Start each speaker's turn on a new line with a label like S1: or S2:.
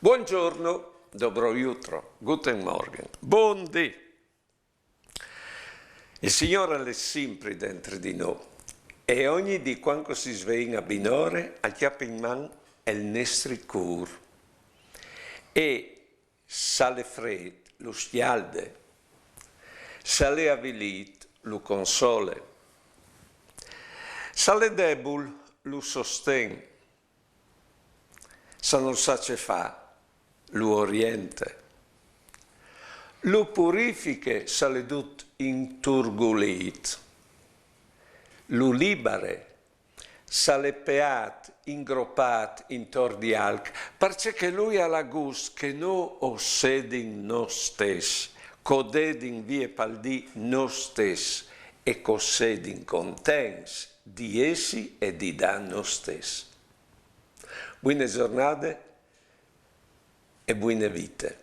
S1: Buongiorno, dobro jutro, guten Morgen, buondì. Il Signore è sempre dentro di noi e ogni di quando si sveglia a binore, a chiappa in mano il nostro cuore. E sale freddo, lo stialde, sale avvilit, lo console, sale debole, lo sostiene, se non sa ce fa, lo oriente, lo purifiche se le dut inturgulit, lo libere se le peat ingroppat intor di alc, perché lui ha la gust che no ossedin no stes, codedin vie paldi no stes, e cossedin contens di essi e di dan no stes. Buone giornate e buone vite.